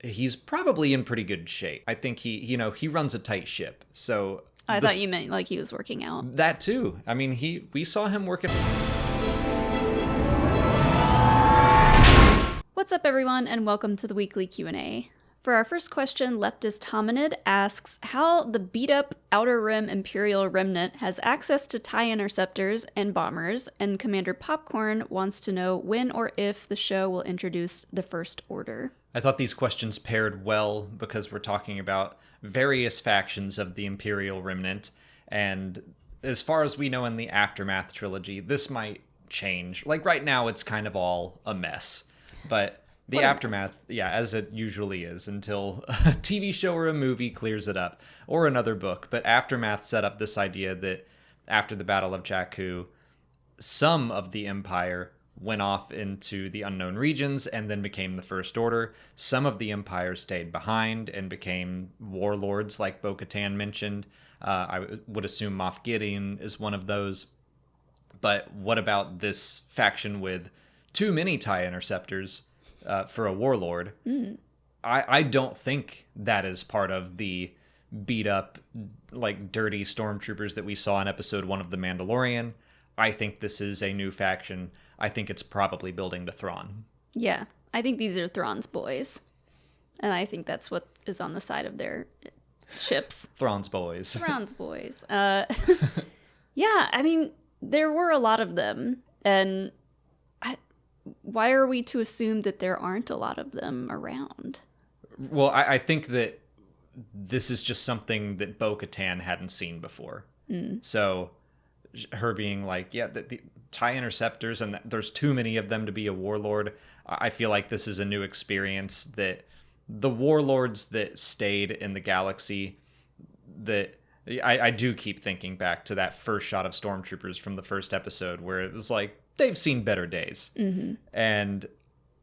he's probably in pretty good shape. I think he runs a tight ship. So I thought you meant like he was working out. That too. I mean, we saw him working. What's up, everyone, and welcome to the weekly Q&A. For our first question, Leftist Hominid asks how the beat-up Outer Rim Imperial Remnant has access to TIE interceptors and bombers, and Commander Popcorn wants to know when or if the show will introduce the First Order. I thought these questions paired well because we're talking about various factions of the Imperial Remnant, and as far as we know in the Aftermath trilogy, this might change. Like right now, it's kind of all a mess, but the Aftermath, yeah, as it usually is, until a TV show or a movie clears it up, or another book. But Aftermath set up this idea that after the Battle of Jakku, some of the Empire went off into the unknown regions and then became the First Order. Some of the Empire stayed behind and became warlords, like Bo-Katan mentioned. I would assume Moff Gideon is one of those. But what about this faction with too many TIE interceptors for a warlord? I don't think that is part of the beat up, like dirty stormtroopers that we saw in episode 1 of The Mandalorian. I think this is a new faction. I think it's probably building to Thrawn. Yeah, I think these are Thrawn's boys. And I think that's what is on the side of their ships. Thrawn's boys. Thrawn's boys. Yeah, I mean, there were a lot of them. And why are we to assume that there aren't a lot of them around? Well, I think that this is just something that Bo-Katan hadn't seen before. So her being like, yeah, the TIE interceptors, and there's too many of them to be a warlord. I feel like this is a new experience that the warlords that stayed in the galaxy, that I do keep thinking back to that first shot of stormtroopers from the first episode where it was like, they've seen better days. And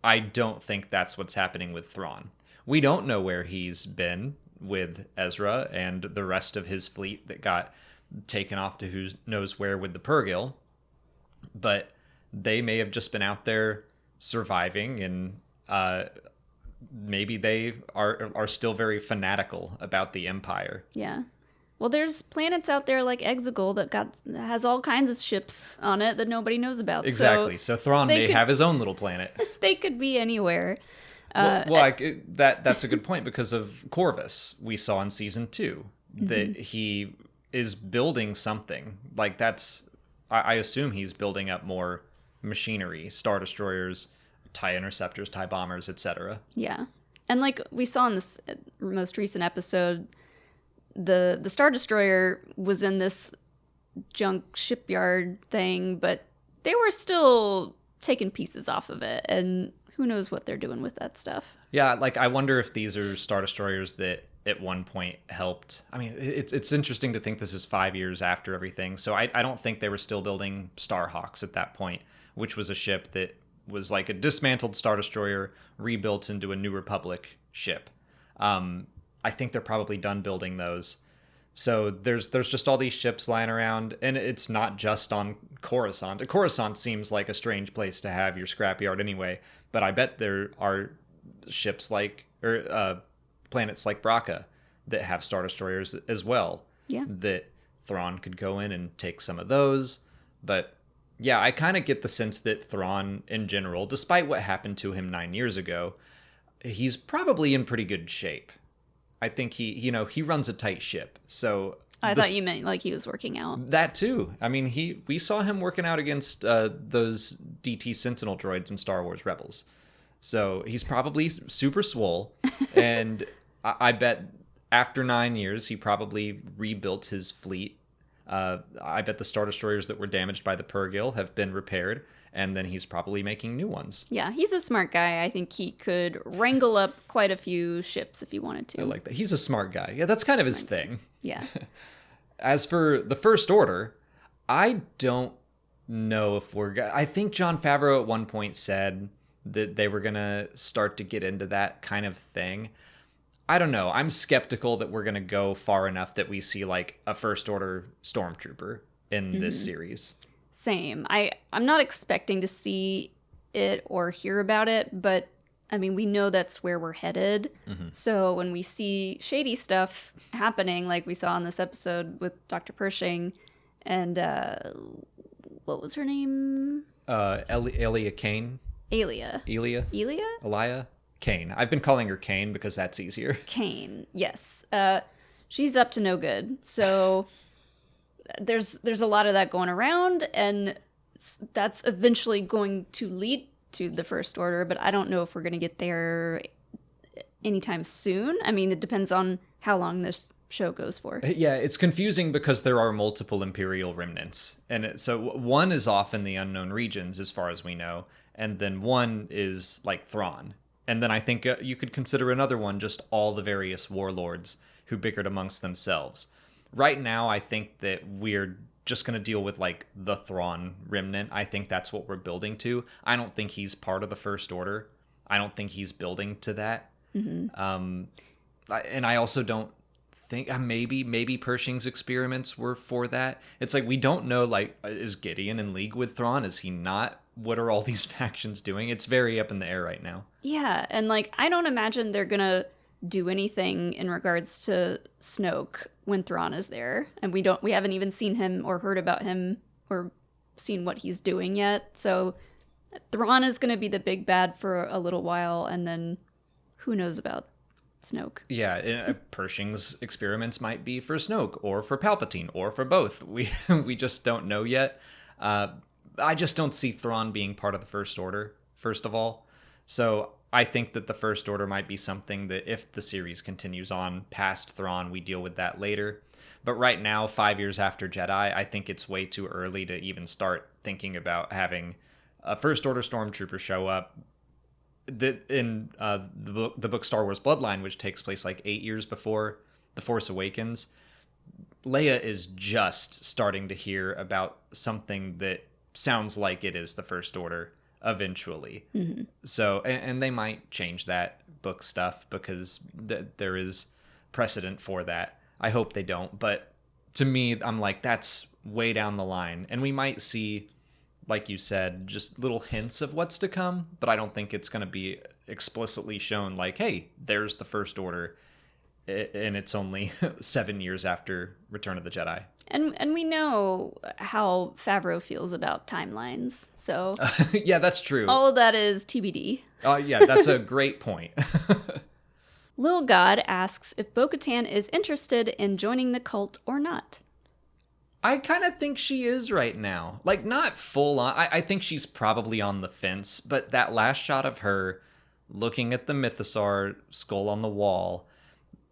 I don't think that's what's happening with Thrawn. We don't know where he's been with Ezra and the rest of his fleet that got taken off to who knows where with the Purrgil, but they may have just been out there surviving, and maybe they are still very fanatical about the Empire. Yeah. Well, there's planets out there like Exegol that has all kinds of ships on it that nobody knows about. Exactly. So Thrawn may have his own little planet. They could be anywhere. That's a good point because of Corvus. We saw in season 2 that he is building something. Like I assume he's building up more machinery, Star Destroyers, TIE interceptors, TIE bombers, etc. Yeah. And like we saw in this most recent episode, the Star Destroyer was in this junk shipyard thing, but they were still taking pieces off of it, and who knows what they're doing with that stuff. Yeah, like I wonder if these are Star Destroyers that at one point helped. I mean, it's interesting to think this is 5 years after everything, so I don't think they were still building Starhawks at that point, which was a ship that was like a dismantled Star Destroyer rebuilt into a New Republic ship. I think they're probably done building those. So there's just all these ships lying around, and it's not just on Coruscant. Coruscant seems like a strange place to have your scrapyard anyway, but I bet there are ships planets like Braca that have Star Destroyers as well. Yeah. That Thrawn could go in and take some of those. But yeah, I kind of get the sense that Thrawn in general, despite what happened to him 9 years ago, he's probably in pretty good shape. I think he runs a tight ship. So I thought you meant like he was working out. That too. I mean, we saw him working out against those DT Sentinel droids in Star Wars Rebels. So he's probably super swole. And I bet after 9 years, he probably rebuilt his fleet. I bet the Star Destroyers that were damaged by the Purrgil have been repaired, and then he's probably making new ones. Yeah, he's a smart guy. I think he could wrangle up quite a few ships if he wanted to. I like that. He's a smart guy. Yeah, that's kind of his thing. Yeah. As for the First Order, I don't know if I think Jon Favreau at one point said that they were going to start to get into that kind of thing. I don't know. I'm skeptical that we're going to go far enough that we see like a First Order stormtrooper in this series. Same. I'm not expecting to see it or hear about it, but I mean, we know that's where we're headed. So when we see shady stuff happening, like we saw in this episode with Dr. Pershing and what was her name? Elia Kane. Elia. Elia Kane. I've been calling her Kane because that's easier. Kane, yes. She's up to no good. So there's a lot of that going around, and that's eventually going to lead to the First Order, but I don't know if we're going to get there anytime soon. I mean, it depends on how long this show goes for. Yeah, it's confusing because there are multiple Imperial remnants. And so one is off in the unknown regions, as far as we know, and then one is like Thrawn. And then I think you could consider another one just all the various warlords who bickered amongst themselves. Right now, I think that we're just going to deal with like the Thrawn remnant. I think that's what we're building to. I don't think he's part of the First Order. I don't think he's building to that. And I also don't think maybe Pershing's experiments were for that. It's like we don't know, like, is Gideon in league with Thrawn? Is he not? What are all these factions doing? It's very up in the air right now. Yeah, and like I don't imagine they're gonna do anything in regards to Snoke when Thrawn is there, and we haven't even seen him or heard about him or seen what he's doing yet. So Thrawn is gonna be the big bad for a little while, and then who knows about Snoke. Yeah, Pershing's experiments might be for Snoke or for Palpatine or for both. We just don't know yet. I just don't see Thrawn being part of the First Order, first of all. So I think that the First Order might be something that if the series continues on past Thrawn, we deal with that later. But right now, 5 years after Jedi, I think it's way too early to even start thinking about having a First Order stormtrooper show up. In the book Star Wars Bloodline, which takes place like 8 years before The Force Awakens, Leia is just starting to hear about something that sounds like it is the First Order eventually. So, and they might change that book stuff because there is precedent for that. I hope they don't, but to me, I'm like, that's way down the line. And we might see, like you said, just little hints of what's to come, but I don't think it's going to be explicitly shown like, hey, there's the First Order, and it's only 7 years after Return of the Jedi. And we know how Favreau feels about timelines, so... Yeah, that's true. All of that is TBD. Yeah, that's a great point. Lil God asks if Bo-Katan is interested in joining the cult or not. I kind of think she is right now. Like, not full on. I think she's probably on the fence, but that last shot of her looking at the Mythosaur skull on the wall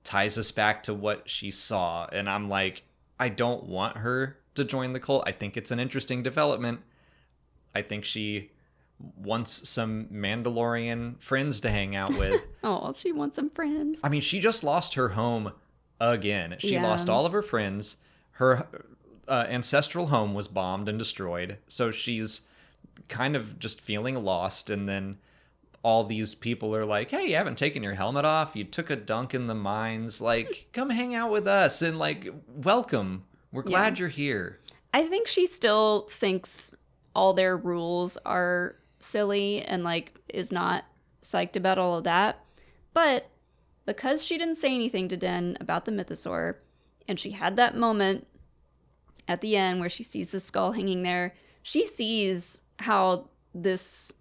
ties us back to what she saw, and I'm like, I don't want her to join the cult. I think it's an interesting development. I think she wants some Mandalorian friends to hang out with. Oh, she wants some friends. I mean, she just lost her home again. She lost all of her friends. Her ancestral home was bombed and destroyed. So she's kind of just feeling lost. And then all these people are like, hey, you haven't taken your helmet off. You took a dunk in the mines. Like, come hang out with us and like, welcome. We're glad you're here. I think she still thinks all their rules are silly and like is not psyched about all of that. But because she didn't say anything to Den about the Mythosaur, and she had that moment at the end where she sees the skull hanging there, she sees how this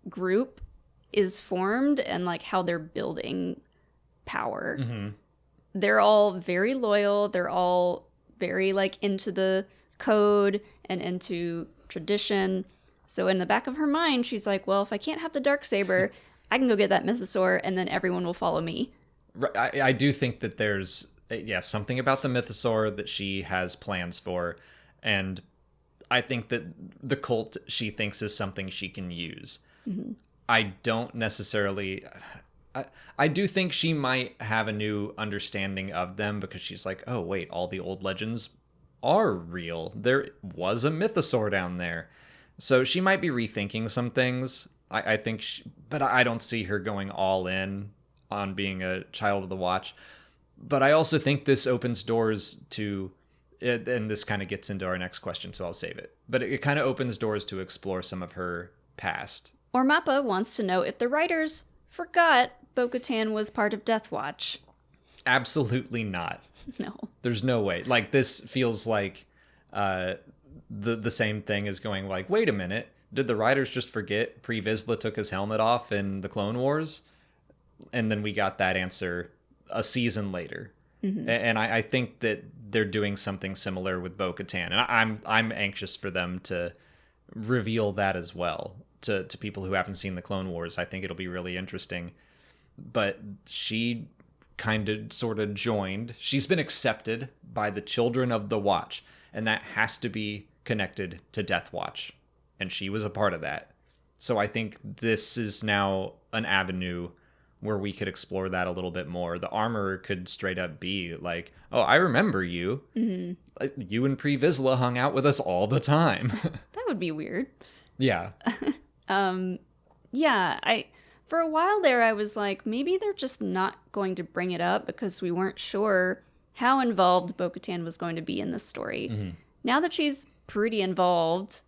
group is formed and like how they're building power. They're all very loyal. They're all very like into the code and into tradition. So in the back of her mind, she's like, well, if I can't have the Darksaber, I can go get that Mythosaur and then everyone will follow me. I do think that there's something about the Mythosaur that she has plans for, and I think that the cult she thinks is something she can use. I don't necessarily... I do think she might have a new understanding of them because she's like, oh, wait, all the old legends are real. There was a Mythosaur down there. So she might be rethinking some things. I think, but I don't see her going all in on being a child of the Watch. But I also think this opens doors to, and this kind of gets into our next question, so I'll save it. But it kind of opens doors to explore some of her past. Or Mappa wants to know if the writers forgot Bo-Katan was part of Death Watch. Absolutely not. No. There's no way. Like, this feels like the same thing as going like, wait a minute, did the writers just forget Pre Vizsla took his helmet off in the Clone Wars? And then we got that answer a season later. Mm-hmm. And I think that they're doing something similar with Bo-Katan. And I'm anxious for them to reveal that as well to people who haven't seen the Clone Wars. I think it'll be really interesting. But she kind of sort of joined. She's been accepted by the Children of the Watch, and that has to be connected to Death Watch. And she was a part of that. So I think this is now an avenue where we could explore that a little bit more. The Armorer could straight up be like, oh, I remember you. Mm-hmm. You and Pre Vizsla hung out with us all the time. That would be weird. Yeah. Yeah, for a while there, I was like, maybe they're just not going to bring it up because we weren't sure how involved Bo-Katan was going to be in this story. Mm-hmm. Now that she's pretty involved,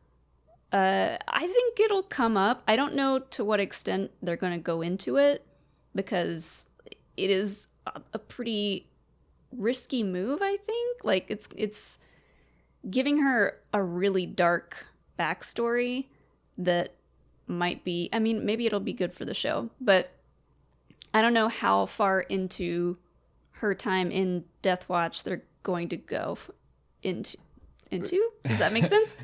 I think it'll come up. I don't know to what extent they're going to go into it, because it is a pretty risky move, I think. Like, it's giving her a really dark backstory that might be, I mean, maybe it'll be good for the show, but I don't know how far into her time in Death Watch they're going to go into. Does that make sense?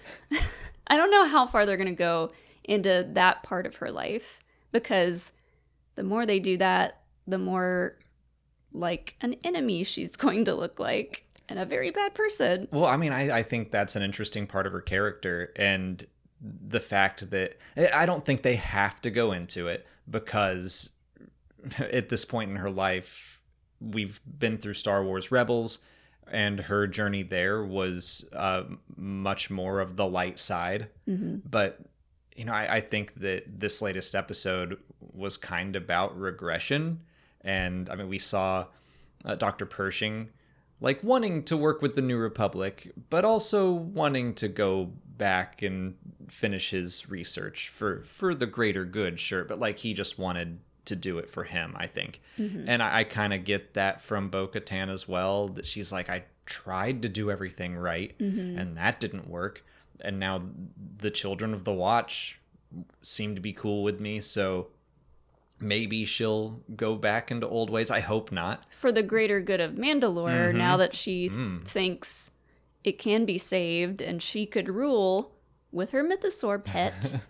I don't know how far they're going to go into that part of her life, because the more they do that, the more like an enemy she's going to look like, and a very bad person. Well, I mean, I think that's an interesting part of her character, and the fact that I don't think they have to go into it, because at this point in her life, we've been through Star Wars Rebels, and her journey there was much more of the light side. Mm-hmm. But, you know, I think that this latest episode was kind of about regression. And, I mean, we saw Dr. Pershing, like, wanting to work with the New Republic, but also wanting to go back and finish his research for the greater good, sure. But, like, he just wanted to do it for him, I think. Mm-hmm. And I kind of get that from Bo-Katan as well, that she's like, I tried to do everything right, mm-hmm. and that didn't work. And now the Children of the Watch seem to be cool with me, so maybe she'll go back into old ways. I hope not. For the greater good of Mandalore, mm-hmm. now that she thinks it can be saved and she could rule with her mythosaur pet.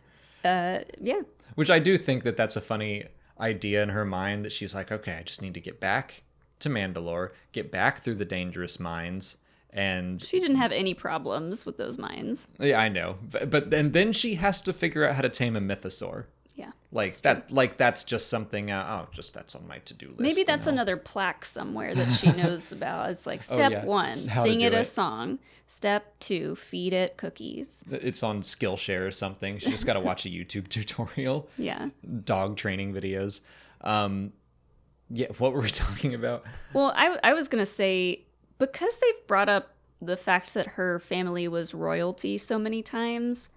Yeah. Which I do think that that's a funny idea in her mind, that she's like, okay, I just need to get back to Mandalore, get back through the dangerous mines. And she didn't have any problems with those mines. Yeah, I know. But then she has to figure out how to tame a mythosaur. Yeah. Like that true. Like that's just something that's on my to-do list. Maybe that's another plaque somewhere that she knows about. It's like step 1, sing it a song. Step 2, feed it cookies. It's on Skillshare or something. She just got to watch a YouTube tutorial. Yeah. Dog training videos. Yeah, what were we talking about? Well, I was going to say, because they've brought up the fact that her family was royalty so many times,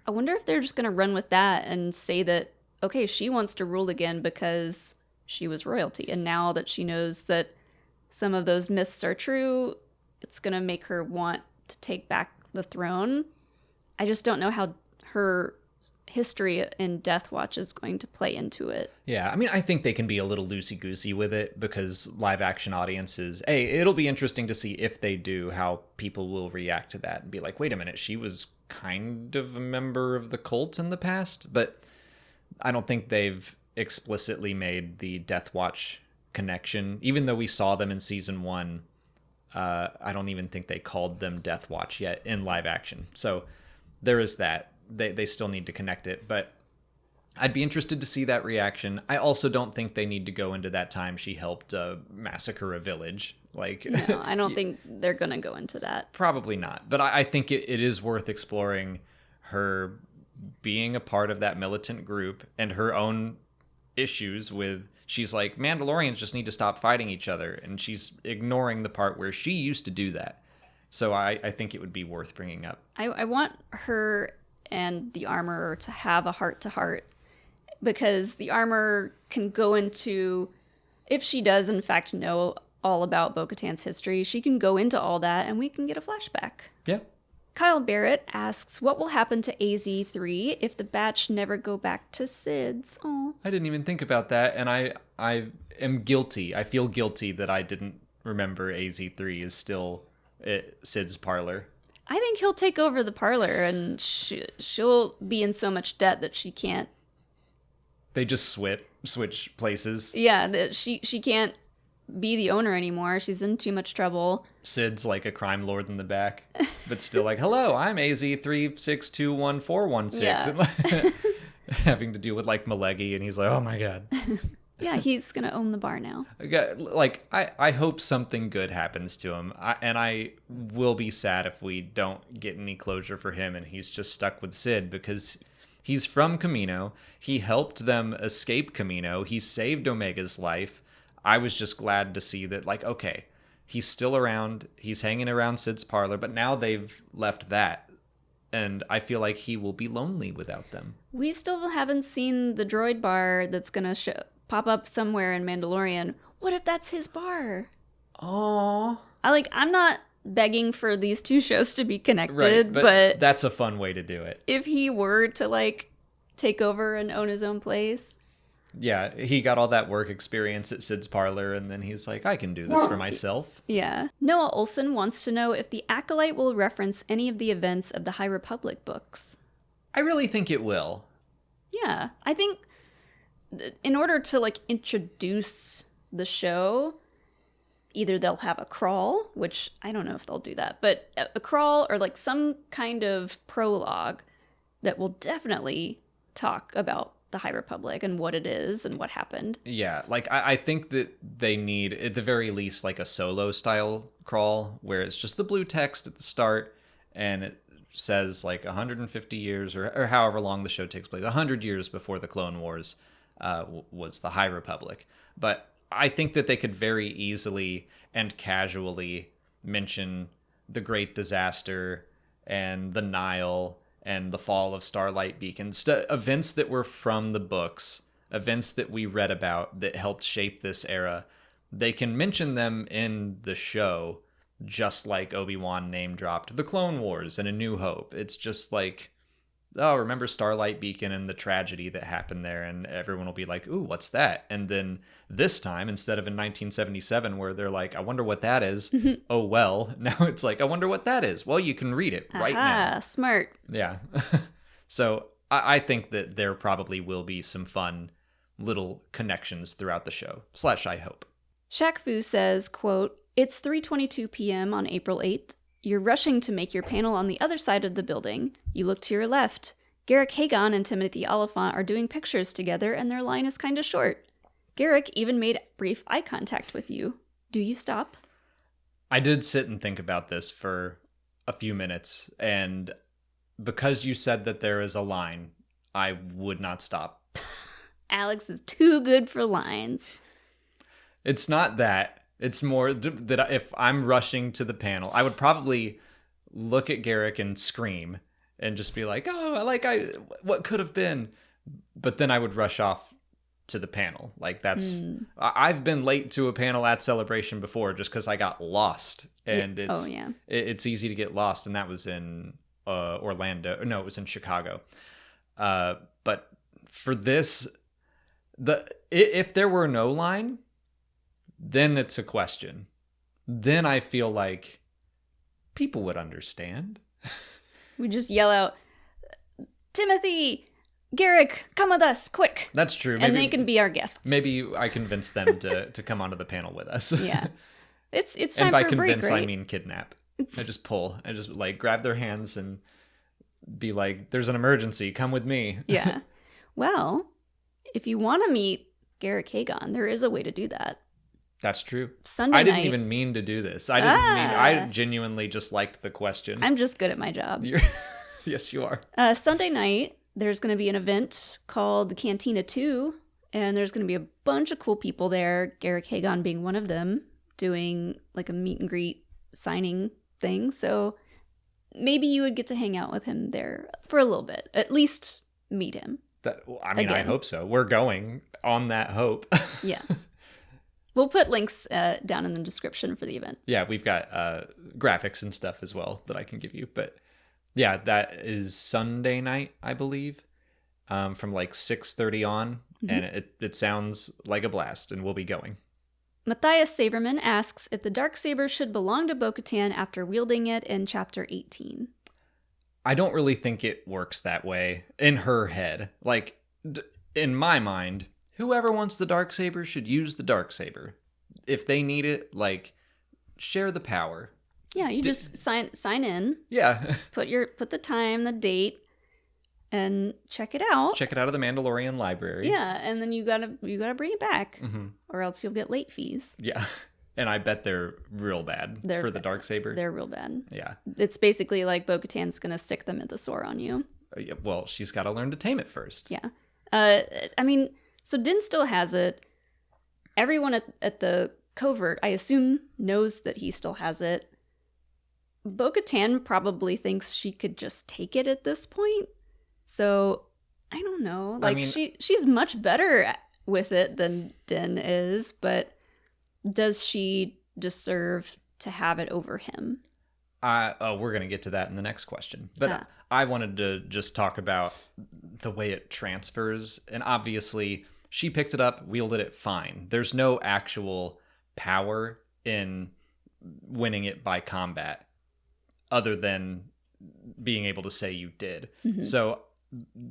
I wonder if they're just going to run with that and say that, okay, she wants to rule again because she was royalty. And now that she knows that some of those myths are true, it's going to make her want to take back the throne. I just don't know how her history in Death Watch is going to play into it. Yeah, I mean, I think they can be a little loosey-goosey with it, because live action audiences, it'll be interesting to see if they do, how people will react to that and be like, wait a minute, she was kind of a member of the cult in the past. But I don't think they've explicitly made the Death Watch connection, even though we saw them in season 1. I don't even think they called them Death Watch yet in live action. So there is that. They still need to connect it, but I'd be interested to see that reaction. I also don't think they need to go into that time she helped massacre a village. Like, no, I don't think they're going to go into that. Probably not. But I think it is worth exploring her being a part of that militant group and her own issues with, she's like, Mandalorians just need to stop fighting each other. And she's ignoring the part where she used to do that. So I think it would be worth bringing up. I want her and the Armorer to have a heart-to-heart. because the armor can go into, if she does in fact know all about Bo-Katan's history, she can go into all that and we can get a flashback. Yeah. Kyle Barrett asks, what will happen to AZ3 if the batch never go back to Sids? Oh, I didn't even think about that, and I am guilty. I feel guilty that I didn't remember AZ3 is still at Sids Parlor. I think he'll take over the parlor and she'll be in so much debt that she can't. They just switch places. Yeah, that she can't be the owner anymore. She's in too much trouble. Sid's like a crime lord in the back, but still like, hello, I'm AZ3621416. Yeah. And like, having to deal with like Malegi, and he's like, oh my god. Yeah, he's gonna own the bar now. Like, I hope something good happens to him, and I will be sad if we don't get any closure for him and he's just stuck with Sid, because he's from Kamino. He helped them escape Kamino. He saved Omega's life. I was just glad to see that, like, okay, he's still around. He's hanging around Sid's Parlor, but now they've left that. And I feel like he will be lonely without them. We still haven't seen the droid bar that's gonna pop up somewhere in Mandalorian. What if that's his bar? Oh, I'm not begging for these two shows to be connected, right, but that's a fun way to do it. if he were to, like, take over and own his own place. Yeah, he got all that work experience at Sid's Parlor, and then he's like, I can do this for myself. Yeah. Noah Olson wants to know if the Acolyte will reference any of the events of the High Republic books. I really think it will. Yeah. I think in order to, like, introduce the show, either they'll have a crawl, which I don't know if they'll do that, but a crawl or, like, some kind of prologue that will definitely talk about the High Republic and what it is and what happened. Yeah, like, I think that they need, at the very least, like a solo style crawl where it's just the blue text at the start and it says like 150 years or however long the show takes place, 100 years before the Clone Wars was the High Republic. But I think that they could very easily and casually mention the Great Disaster and the Nile and the fall of Starlight Beacon, events that were from the books, events that we read about that helped shape this era. They can mention them in the show, just like Obi-Wan name dropped the Clone Wars and A New Hope. It's just like, oh, remember Starlight Beacon and the tragedy that happened there, and everyone will be like, ooh, what's that? And then this time, instead of in 1977 where they're like, I wonder what that is, oh well, now it's like, I wonder what that is. Well, you can read it right now. Smart. Yeah. So I think that there probably will be some fun little connections throughout the show, / I hope. Shaq Fu says, quote, it's 3:22 p.m. on April 8th. You're rushing to make your panel on the other side of the building. You look to your left. Garrick Hagon and Timothy Oliphant are doing pictures together and their line is kind of short. Garrick even made brief eye contact with you. Do you stop? I did sit and think about this for a few minutes, and because you said that there is a line, I would not stop. Alex is too good for lines. It's not that. It's more that if I'm rushing to the panel, I would probably look at Garrick and scream and just be like, oh, what could have been? But then I would rush off to the panel. Like, that's, I've been late to a panel at Celebration before just because I got lost. And it's easy to get lost. And that was in Orlando. No, it was in Chicago. But for this, if there were no line, then it's a question. Then I feel like people would understand. We just yell out, Timothy, Garrick, come with us, quick. That's true. And they can be our guests. Maybe I convince them to come onto the panel with us. Yeah. It's time and by for a break, convince, right? I mean kidnap. I just pull. I just like grab their hands and be like, there's an emergency, come with me. Yeah. Well, if you want to meet Garrick Hagon, there is a way to do that. That's true. Sunday I didn't night. even mean to do this. I genuinely just liked the question. I'm just good at my job. Yes, you are. Sunday night, there's going to be an event called the Cantina 2, and there's going to be a bunch of cool people there, Garrick Hagon being one of them, doing like a meet and greet signing thing. So maybe you would get to hang out with him there for a little bit. At least meet him. I mean, I Again. hope so. We're going on that hope. Yeah. We'll put links down in the description for the event. Yeah, we've got graphics and stuff as well that I can give you. But yeah, that is Sunday night, I believe, from like 6:30 on. And it sounds like a blast, and we'll be going. Matthias Saberman asks if the Darksaber should belong to Bo-Katan after wielding it in Chapter 18. I don't really think it works that way in her head. Like, in my mind, whoever wants the Darksaber should use the Darksaber. If they need it, like, share the power. Yeah, you just sign in. Yeah. Put the time, the date, and check it out. Check it out of the Mandalorian library. Yeah, and then you gotta bring it back, or else you'll get late fees. Yeah. And I bet they're real bad for the Darksaber. They're real bad. Yeah. It's basically like Bo-Katan's gonna stick them at the sore on you. Well, she's got to learn to tame it first. Yeah. I mean, so Din still has it. Everyone at the covert, I assume, knows that he still has it. Bo-Katan probably thinks she could just take it at this point. So, I don't know. Like, I mean, she's much better with it than Din is, but does she deserve to have it over him? We're going to get to that in the next question. But I wanted to just talk about the way it transfers. And obviously, she picked it up, wielded it fine. There's no actual power in winning it by combat other than being able to say you did. So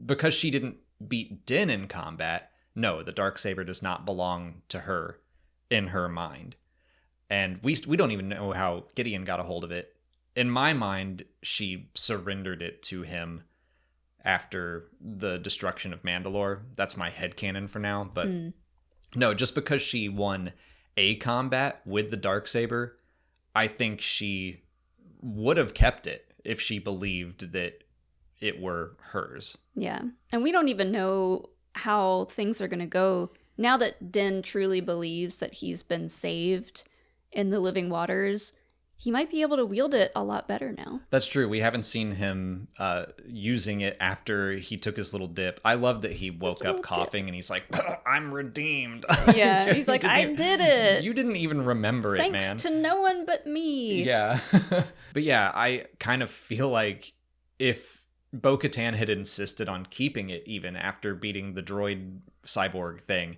because she didn't beat Din in combat, no, the Darksaber does not belong to her in her mind. And we don't even know how Gideon got a hold of it. In my mind, she surrendered it to him after the destruction of Mandalore. That's my headcanon for now. But no, just because she won a combat with the Darksaber, I think she would have kept it if she believed that it were hers. Yeah. And we don't even know how things are going to go now that Din truly believes that he's been saved in the living waters. He might be able to wield it a lot better now. That's true. We haven't seen him using it after he took his little dip. I love that he woke up coughing and he's like, I'm redeemed. Yeah, he's like, I did it. You didn't even remember it, man. Thanks to no one but me. Yeah. But yeah, I kind of feel like if Bo-Katan had insisted on keeping it even after beating the droid cyborg thing,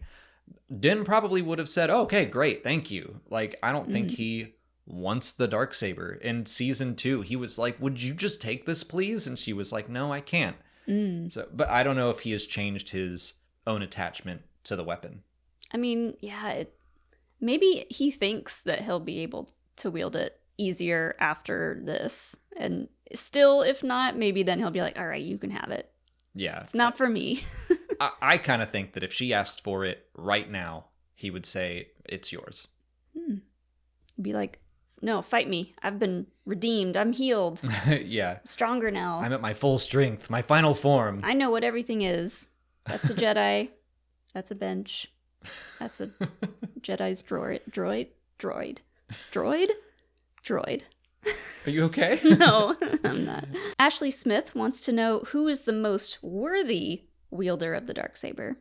Din probably would have said, okay, great, thank you. Like, I don't think he wants the Darksaber. In season 2, he was like, would you just take this, please? And she was like, no, I can't. So, but I don't know if he has changed his own attachment to the weapon. I mean, yeah, maybe he thinks that he'll be able to wield it easier after this. And still, if not, maybe then he'll be like, all right, you can have it. Yeah. It's not for me. I kind of think that if she asked for it right now, he would say, it's yours. Be like, no, fight me. I've been redeemed. I'm healed. Yeah. Stronger now. I'm at my full strength, my final form. I know what everything is. That's a Jedi. That's a bench. That's a Jedi's droid. Are you okay? No, I'm not. Ashley Smith wants to know who is the most worthy wielder of the Darksaber.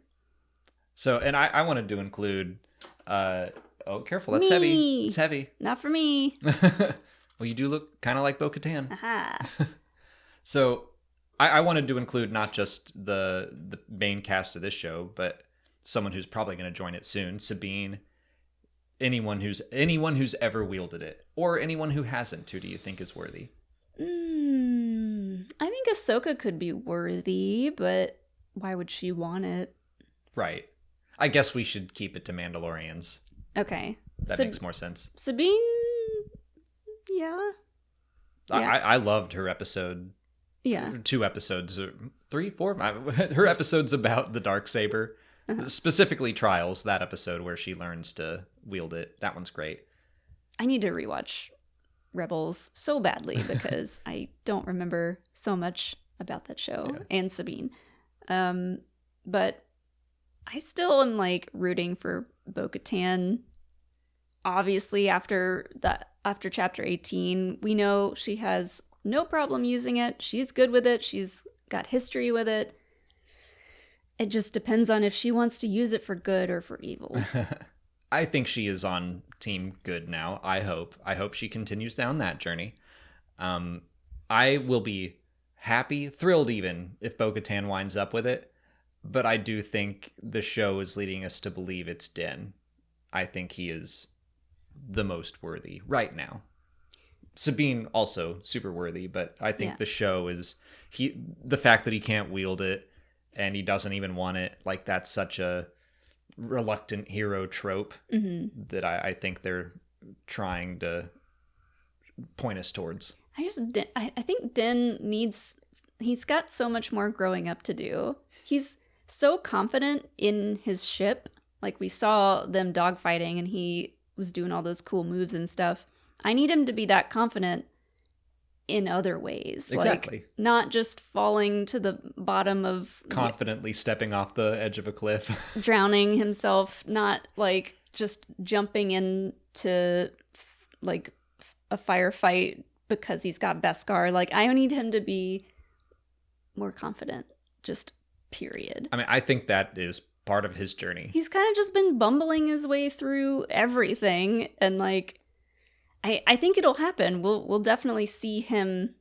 So, and I wanted to include, oh, careful, that's Me. heavy. It's heavy. Not for me. Well, you do look kind of like Bo-Katan. Aha. So, I wanted to include not just the main cast of this show, but someone who's probably going to join it soon, Sabine. Anyone who's ever wielded it, or anyone who hasn't. Who do you think is worthy? I think Ahsoka could be worthy, but why would she want it? Right. I guess we should keep it to Mandalorians. Okay. That makes more sense. Sabine, yeah. I loved her episode. Yeah. 2 episodes, 3, 4. Her episodes about the Darksaber, specifically Trials. That episode where she learns to wield it. That one's great. I need to rewatch Rebels so badly because I don't remember so much about that show and Sabine. But I still am like rooting for Bo-Katan. Obviously, after chapter 18, we know she has no problem using it. She's good with it. She's got history with it. It just depends on if she wants to use it for good or for evil. I think she is on team good now. I hope she continues down that journey. I will be happy, thrilled even, if Bo-Katan winds up with it. But I do think the show is leading us to believe it's Din. I think he is the most worthy right now. Sabine also super worthy, but I think the show is the fact that he can't wield it and he doesn't even want it, like that's such a reluctant hero trope that I think they're trying to point us towards. I think Din he's got so much more growing up to do. He's so confident in his ship. Like we saw them dogfighting and he was doing all those cool moves and stuff. I need him to be that confident in other ways. Exactly. Like, not just falling to the bottom of... Confidently stepping off the edge of a cliff. Drowning himself, not like just jumping into like a firefight because he's got Beskar. Like, I need him to be more confident. Just period. I mean, I think that is part of his journey. He's kind of just been bumbling his way through everything, and like I think it'll happen. We'll definitely see him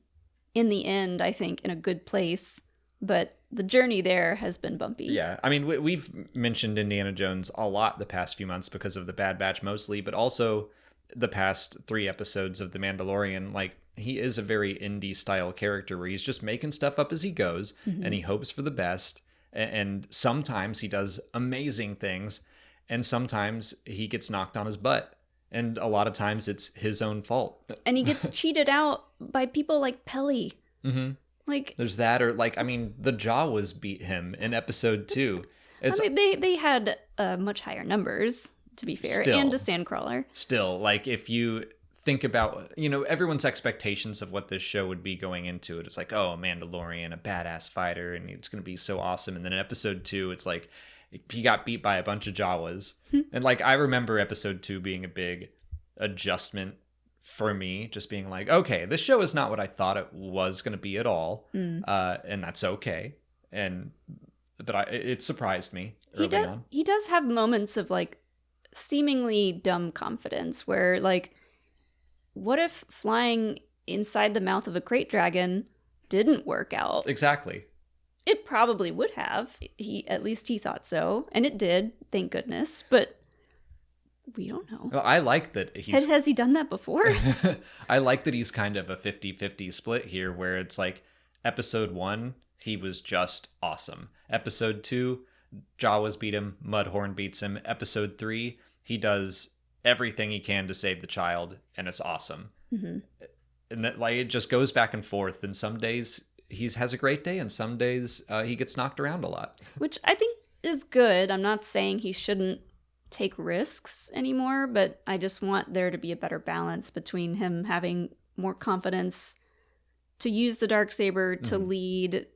in the end, I think, in a good place, but the journey there has been bumpy. Yeah, I mean, we've mentioned Indiana Jones a lot the past few months because of the Bad Batch mostly, but also the past 3 episodes of The Mandalorian. Like, he is a very indie style character where he's just making stuff up as he goes, and he hopes for the best. And sometimes he does amazing things, and sometimes he gets knocked on his butt. And a lot of times it's his own fault. And he gets cheated out by people like Pelly. Mm-hmm. Like, there's that, or like, I mean, the Jawas beat him in episode 2. I mean, they had much higher numbers, to be fair, and a Sandcrawler. Still, like, if you think about, everyone's expectations of what this show would be going into it. It's like, oh, a Mandalorian, a badass fighter, and it's going to be so awesome. And then in episode 2, it's like, he got beat by a bunch of Jawas. And like, I remember episode 2 being a big adjustment for me, just being like, okay, this show is not what I thought it was going to be at all. And that's okay. But it surprised me early on. He does have moments of like seemingly dumb confidence where like, what if flying inside the mouth of a crate dragon didn't work out? Exactly. It probably would have. At least he thought so. And it did, thank goodness. But we don't know. Well, I like that he's... Has he done that before? I like that he's kind of a 50-50 split here, where it's like, episode 1, he was just awesome. Episode 2, Jawas beat him, Mudhorn beats him. Episode 3, he does everything he can to save the child, and it's awesome. And that, like, it just goes back and forth, and some days he has a great day, and some days he gets knocked around a lot. Which I think is good. I'm not saying he shouldn't take risks anymore, but I just want there to be a better balance between him having more confidence to use the Darksaber, to lead,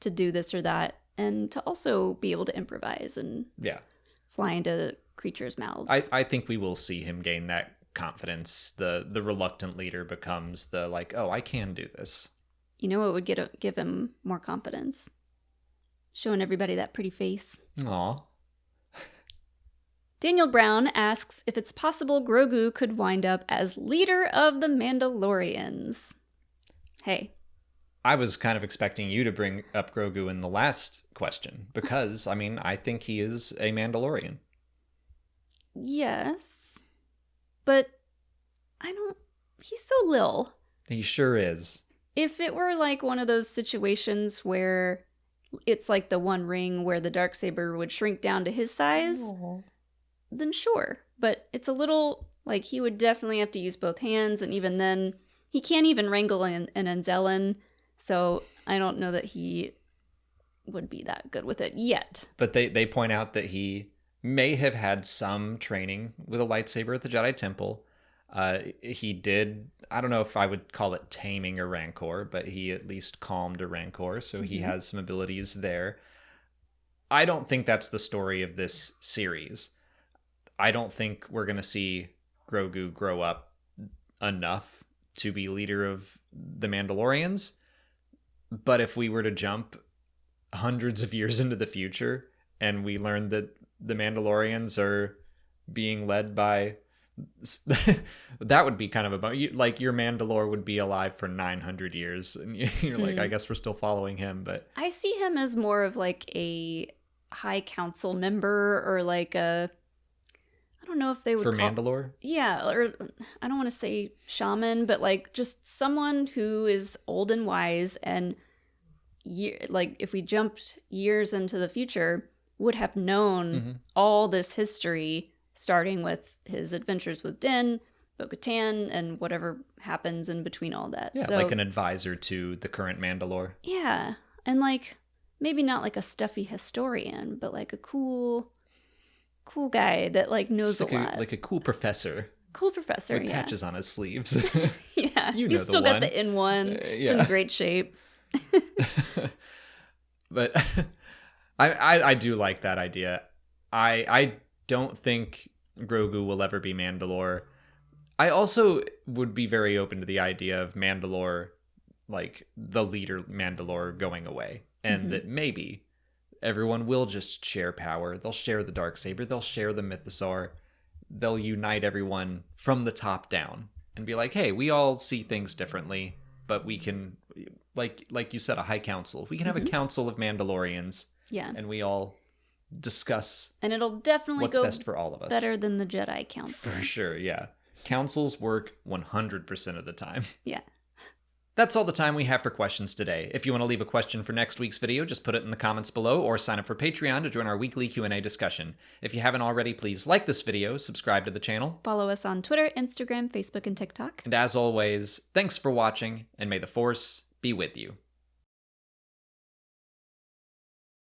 to do this or that, and to also be able to improvise and fly into creatures' mouths. I think we will see him gain that confidence. The reluctant leader becomes the, like, oh, I can do this. You know what would give him more confidence? Showing everybody that pretty face. Aw. Daniel Brown asks if it's possible Grogu could wind up as leader of the Mandalorians. Hey. I was kind of expecting you to bring up Grogu in the last question, because, I mean, I think he is a Mandalorian. Yes. But he's so lil. He sure is. If it were like one of those situations where it's like the One Ring where the Darksaber would shrink down to his size, then sure. But it's a little, like, he would definitely have to use both hands, and even then, he can't even wrangle an Anzellan, so I don't know that he would be that good with it yet. But they point out that he may have had some training with a lightsaber at the Jedi Temple. He did, I don't know if I would call it taming a Rancor, but he at least calmed a Rancor, so he has some abilities there. I don't think that's the story of this series. I don't think we're going to see Grogu grow up enough to be leader of the Mandalorians. But if we were to jump hundreds of years into the future and we learn that the Mandalorians are being led by that would be kind of like your Mandalore would be alive for 900 years and you're like, I guess we're still following him. But I see him as more of like a high council member, or like a, I don't know if they would for Mandalore. Yeah, or I don't want to say shaman, but like just someone who is old and wise, and like if we jumped years into the future, would have known all this history, starting with his adventures with Din, Bo-Katan, and whatever happens in between all that. Yeah, so, like an advisor to the current Mandalore. Yeah, and like maybe not like a stuffy historian, but like a cool guy that like knows like a lot. Like a cool professor. Cool professor, with patches on his sleeves. Yeah, you know, he's still got the N1. It's in great shape. But I do like that idea. I don't think Grogu will ever be Mandalore. I also would be very open to the idea of Mandalore, like the leader Mandalore, going away, and that maybe everyone will just share power. They'll share the Darksaber. They'll share the Mythosaur. They'll unite everyone from the top down and be like, hey, we all see things differently, but we can, like you said, a high council. We can have a council of Mandalorians. Yeah. And we all discuss, and it'll definitely what's go best for all of us. Better than the Jedi Council. For sure, yeah. Councils work 100% of the time. Yeah. That's all the time we have for questions today. If you want to leave a question for next week's video, just put it in the comments below or sign up for Patreon to join our weekly Q&A discussion. If you haven't already, please like this video, subscribe to the channel. Follow us on Twitter, Instagram, Facebook, and TikTok. And as always, thanks for watching, and may the Force be with you.